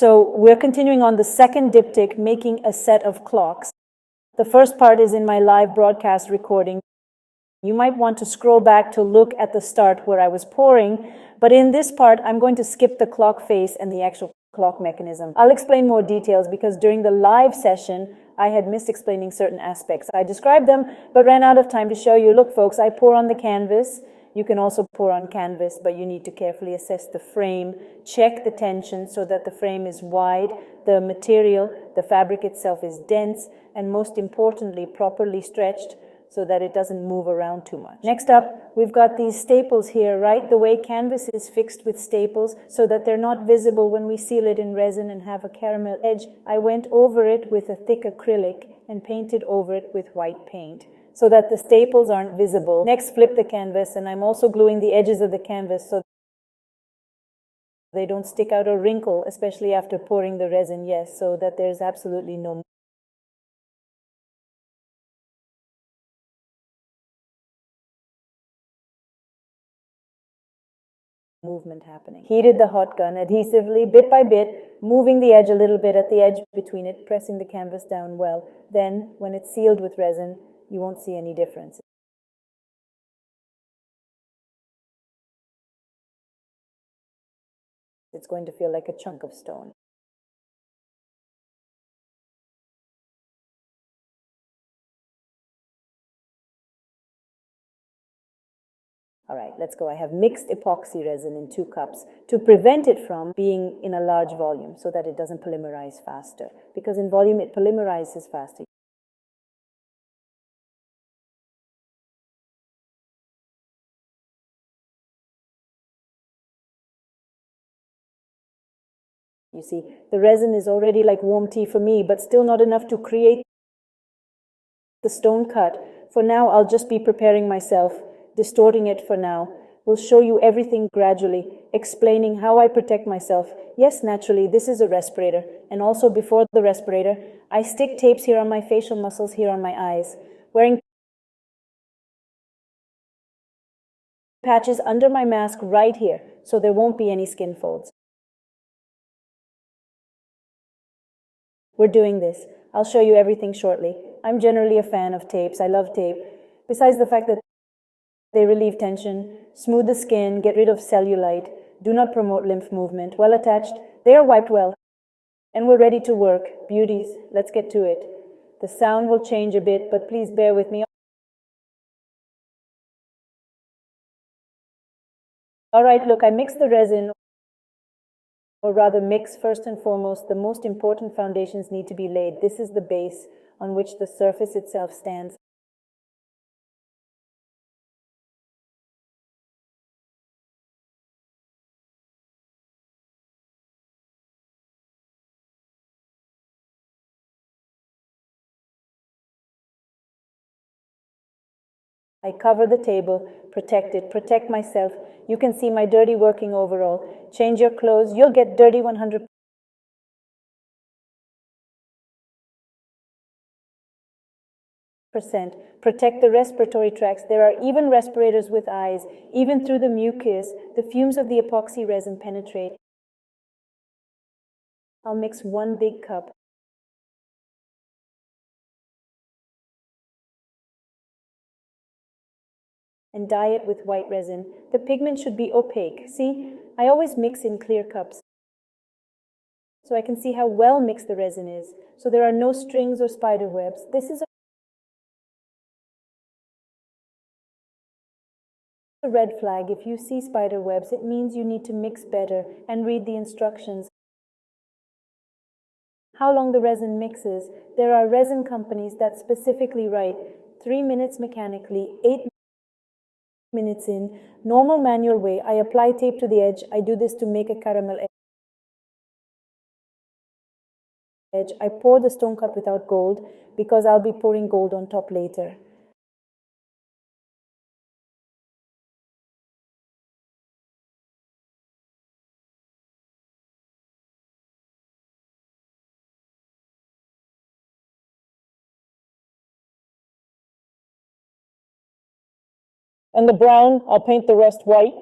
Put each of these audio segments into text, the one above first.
So we're continuing on the second diptych, making a set of clocks. The first part is in my live broadcast recording. You might want to scroll back to look at the start where I was pouring, but in this part, I'm going to skip the clock face and the actual clock mechanism. I'll explain more details because during the live session, I had missed explaining certain aspects. I described them, but ran out of time to show you. Look, folks, I pour on the canvas. You can also pour on canvas, but you need to carefully assess the frame, check the tension so that the frame is wide, the material, the fabric itself is dense, and most importantly, properly stretched so that it doesn't move around too much. Next up, we've got these staples here, right? The way canvas is fixed with staples so that they're not visible when we seal it in resin and have a caramel edge. I went over it with a thick acrylic and painted over it with white paint so that the staples aren't visible. Next, flip the canvas, and I'm also gluing the edges of the canvas so they don't stick out or wrinkle, especially after pouring the resin, yes, so that there's absolutely no movement happening. Heated the hot gun adhesively, bit by bit, moving the edge a little bit at the edge between it, pressing the canvas down well. Then, when it's sealed with resin, you won't see any difference. It's going to feel like a chunk of stone. All right, let's go. I have mixed epoxy resin in 2 cups to prevent it from being in a large volume so that it doesn't polymerize faster. Because in volume, it polymerizes faster. You see, the resin is already like warm tea for me, but still not enough to create the stone cut. For now, I'll just be preparing myself, distorting it for now. We'll show you everything gradually, explaining how I protect myself. Yes, naturally, this is a respirator. And also before the respirator, I stick tapes here on my facial muscles, here on my eyes. Wearing patches under my mask right here, so there won't be any skin folds. We're doing this. I'll show you everything shortly. I'm generally a fan of tapes. I love tape. Besides the fact that they relieve tension, smooth the skin, get rid of cellulite, do not promote lymph movement. Well attached, they are wiped well. And we're ready to work. Beauties, let's get to it. The sound will change a bit, but please bear with me. All right, look, I mixed the resin, or rather mix first and foremost. The most important foundations need to be laid. This is the base on which the surface itself stands. I cover the table, protect it, protect myself. You can see my dirty working overall. Change your clothes, you'll get dirty 100%. Protect the respiratory tracts. There are even respirators with eyes. Even through the mucus, the fumes of the epoxy resin penetrate. I'll mix 1 big cup. And dye it with white resin. The pigment should be opaque. See, I always mix in clear cups so I can see how well mixed the resin is. So there are no strings or spider webs. This is a red flag. If you see spider webs, it means you need to mix better and read the instructions. How long the resin mixes. There are resin companies that specifically write 3 minutes mechanically, 8 minutes in. Normal manual way, I apply tape to the edge. I do this to make a caramel edge. I pour the stone cut without gold because I'll be pouring gold on top later. And the brown, I'll paint the rest white,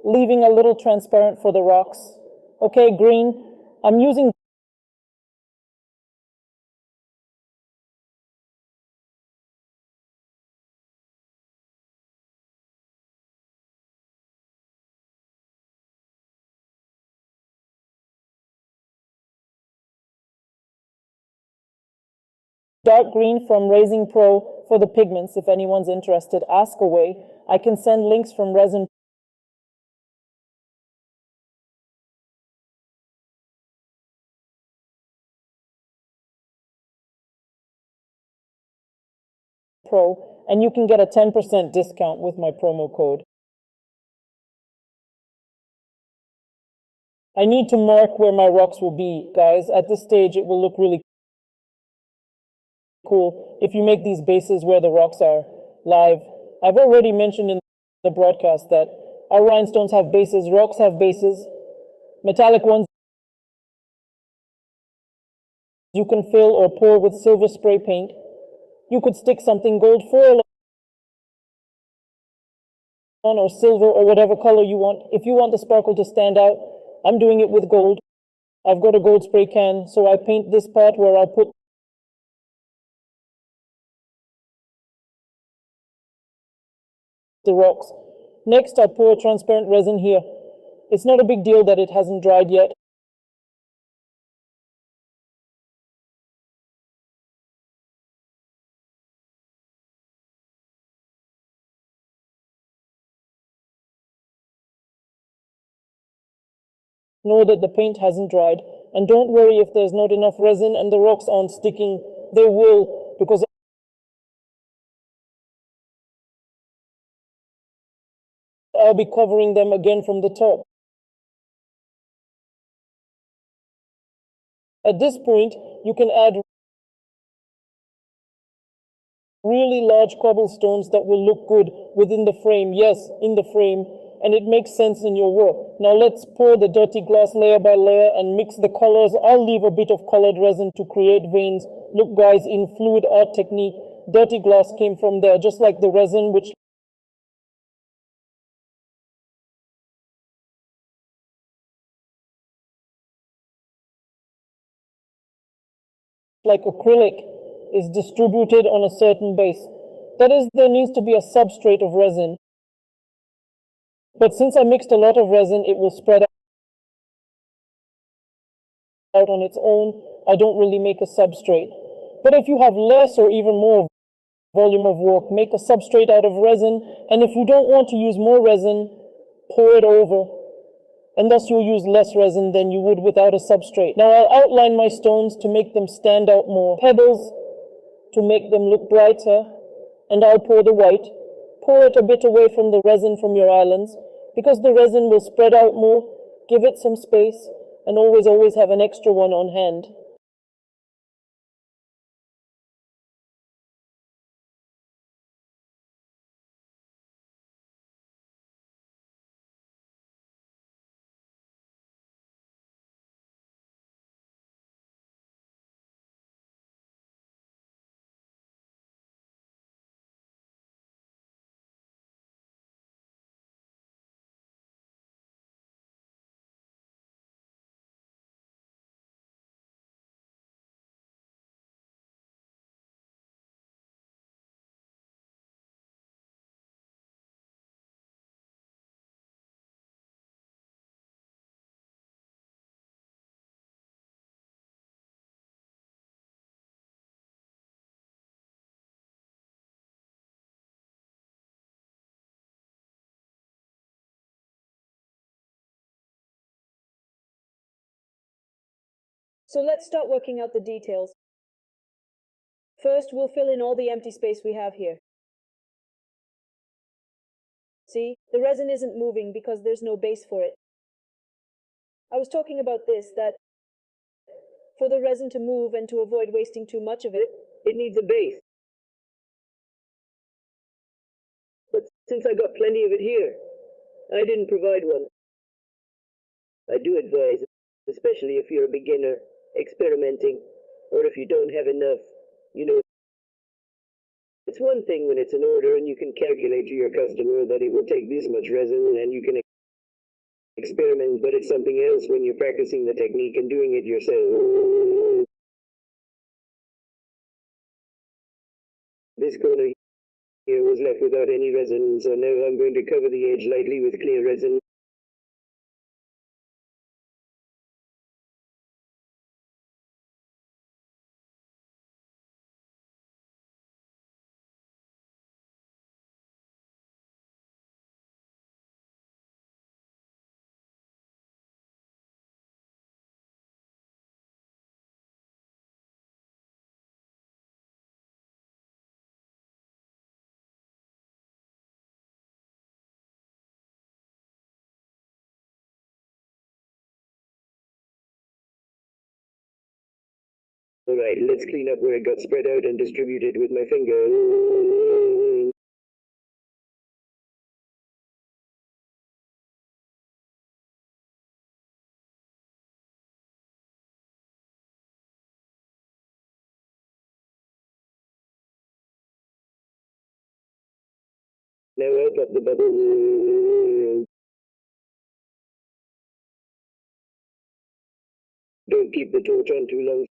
leaving a little transparent for the rocks. Okay, green, I'm using dark green from Resin Pro for the pigments. If anyone's interested, ask away. I can send links from Resin Pro, and you can get a 10% discount with my promo code. I need to mark where my rocks will be, guys. At this stage, it will look really cool if you make these bases where the rocks are live. I've already mentioned in the broadcast that our rhinestones have bases, rocks have bases, metallic ones you can fill or pour with silver spray paint. You could stick something gold foil on or silver or whatever color you want. If you want the sparkle to stand out, I'm doing it with gold. I've got a gold spray can, so I paint this part where I put the rocks. Next, I pour transparent resin here. It's not a big deal that it hasn't dried yet. Know that the paint hasn't dried, and don't worry if there's not enough resin and the rocks aren't sticking. They will, because I'll be covering them again from the top. At this point, you can add really large cobblestones that will look good within the frame. Yes, in the frame, and it makes sense in your work. Now let's pour the dirty glass layer by layer and mix the colors. I'll leave a bit of colored resin to create veins. Look guys, in fluid art technique, dirty glass came from there, just like the resin which like acrylic is distributed on a certain base. That is, there needs to be a substrate of resin. But since I mixed a lot of resin, it will spread out on its own. I don't really make a substrate. But if you have less or even more volume of work, make a substrate out of resin. And if you don't want to use more resin, pour it over. And thus you'll use less resin than you would without a substrate. Now I'll outline my stones to make them stand out more. Pebbles to make them look brighter. And I'll pour the white. Pour it a bit away from the resin from your islands, because the resin will spread out more. Give it some space, and always have an extra one on hand. So let's start working out the details. First, we'll fill in all the empty space we have here. See, the resin isn't moving because there's no base for it. I was talking about this, that for the resin to move and to avoid wasting too much of it, it needs a base. But since I got plenty of it here, I didn't provide one. I do advise, especially if you're a beginner, experimenting, or if you don't have enough, it's one thing when it's an order and you can calculate to your customer that it will take this much resin and you can experiment, but it's something else when you're practicing the technique and doing it yourself. This corner here was left without any resin, so now I'm going to cover the edge lightly with clear resin. Alright, let's clean up where it got spread out and distributed with my finger. Now wipe up the bubbles. Don't keep the torch on too long.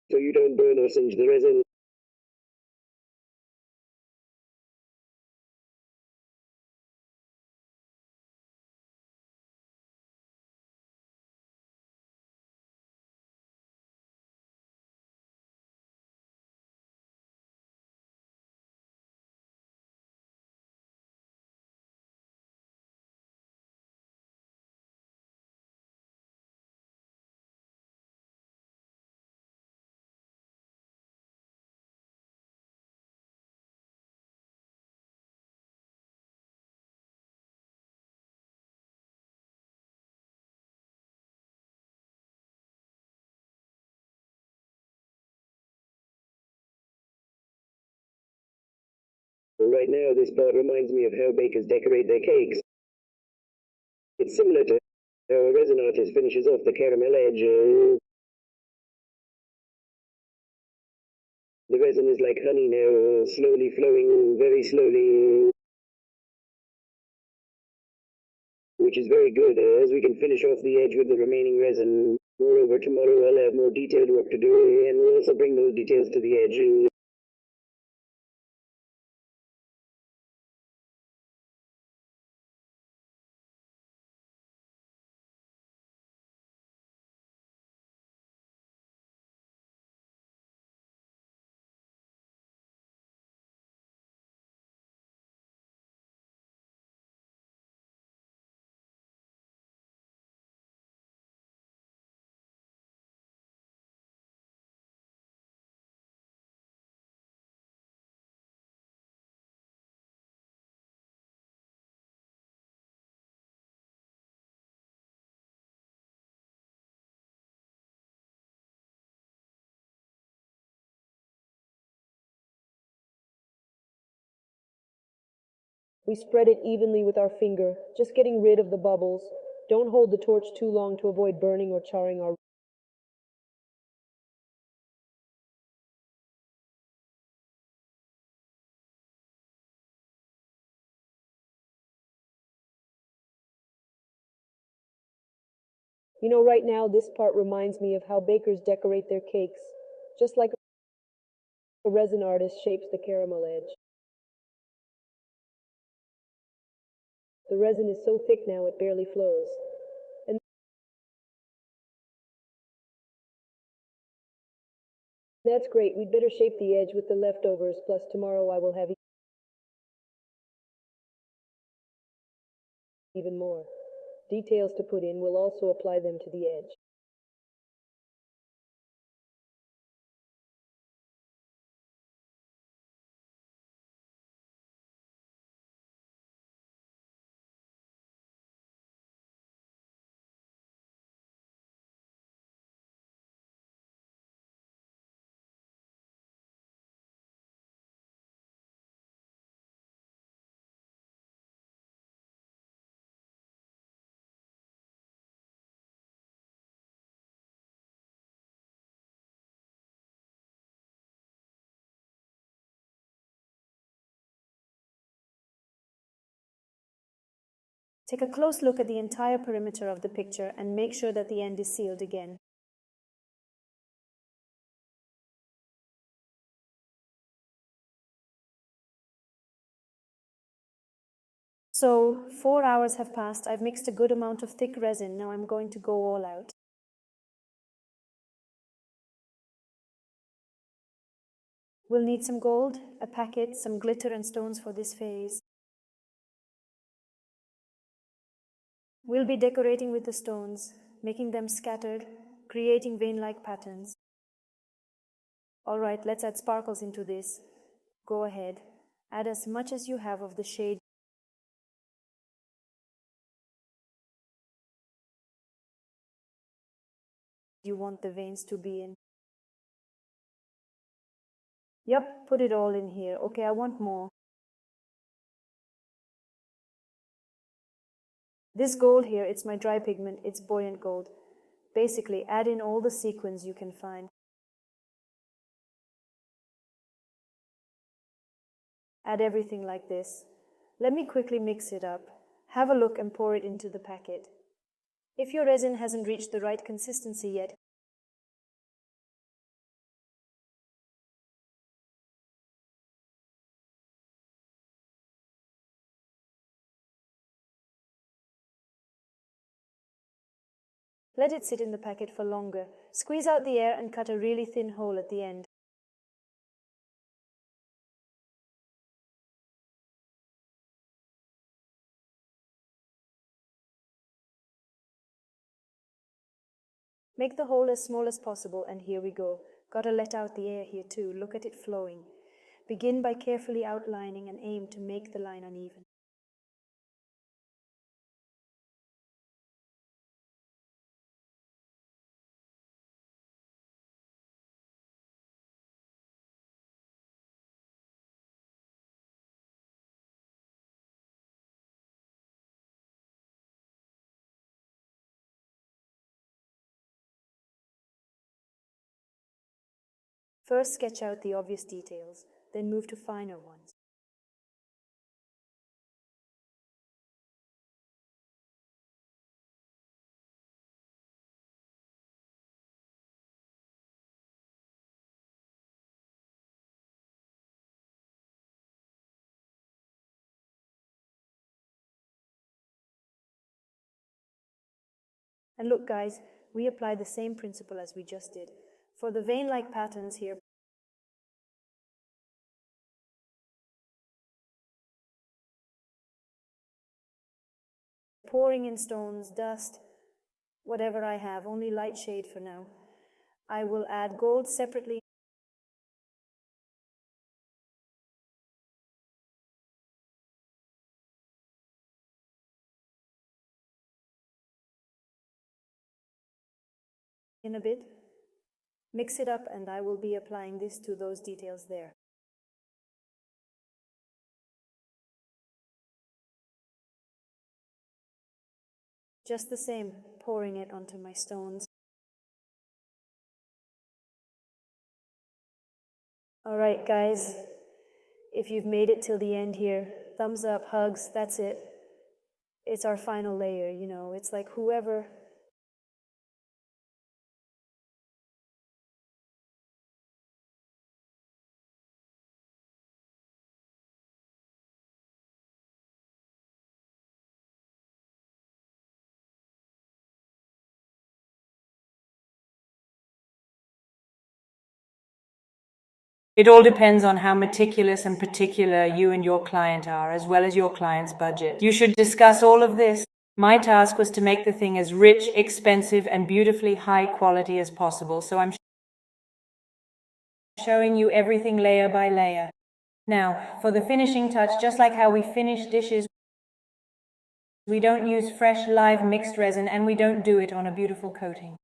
So you don't burn or singe the resin. Right now, this part reminds me of how bakers decorate their cakes. It's similar to how a resin artist finishes off the caramel edge. The resin is like honey now, slowly flowing, very slowly, which is very good, as we can finish off the edge with the remaining resin. Moreover, tomorrow I'll have more detailed work to do, and we'll also bring those details to the edge. We spread it evenly with our finger, just getting rid of the bubbles. Don't hold the torch too long to avoid burning or charring our right now this part reminds me of how bakers decorate their cakes, just like a resin artist shapes the caramel edge. The resin is so thick now it barely flows. And that's great. We'd better shape the edge with the leftovers, plus tomorrow I will have even more details to put in. We'll also apply them to the edge. Take a close look at the entire perimeter of the picture and make sure that the end is sealed again. So 4 hours have passed. I've mixed a good amount of thick resin. Now I'm going to go all out. We'll need some gold, a packet, some glitter and stones for this phase. We'll be decorating with the stones, making them scattered, creating vein-like patterns. All right, let's add sparkles into this. Go ahead. Add as much as you have of the shade you want the veins to be in. Yep, put it all in here. Okay, I want more. This gold here, it's my dry pigment, it's buoyant gold. Basically, add in all the sequins you can find. Add everything like this. Let me quickly mix it up. Have a look and pour it into the packet. If your resin hasn't reached the right consistency yet, let it sit in the packet for longer. Squeeze out the air and cut a really thin hole at the end. Make the hole as small as possible, and here we go. Gotta let out the air here too. Look at it flowing. Begin by carefully outlining and aim to make the line uneven. First sketch out the obvious details, then move to finer ones. And look guys, we apply the same principle as we just did. For the vein-like patterns here, pouring in stones, dust, whatever I have, only light shade for now. I will add gold separately. In a bit. Mix it up and I will be applying this to those details there. Just the same, pouring it onto my stones. Alright guys, if you've made it till the end here, thumbs up, hugs, that's it. It's our final layer, you know, it's like whoever It all depends on how meticulous and particular you and your client are, as well as your client's budget. You should discuss all of this. My task was to make the thing as rich, expensive, and beautifully high quality as possible, so I'm showing you everything layer by layer. Now, for the finishing touch, just like how we finish dishes, we don't use fresh, live mixed resin, and we don't do it on a beautiful coating.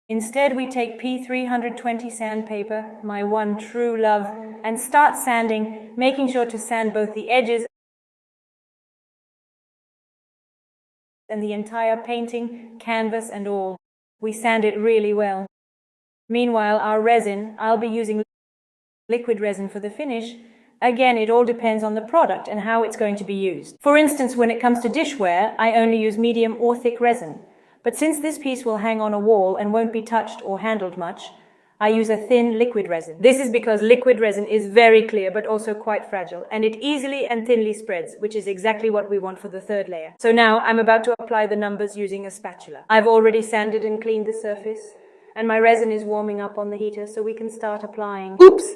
Instead, we take P320 sandpaper, my one true love, and start sanding, making sure to sand both the edges and the entire painting, canvas and all. We sand it really well. Meanwhile, our resin, I'll be using liquid resin for the finish. Again, it all depends on the product and how it's going to be used. For instance, when it comes to dishware, I only use medium or thick resin. But since this piece will hang on a wall and won't be touched or handled much, I use a thin liquid resin. This is because liquid resin is very clear but also quite fragile, and it easily and thinly spreads, which is exactly what we want for the third layer. So now I'm about to apply the numbers using a spatula. I've already sanded and cleaned the surface, and my resin is warming up on the heater so we can start applying. Oops!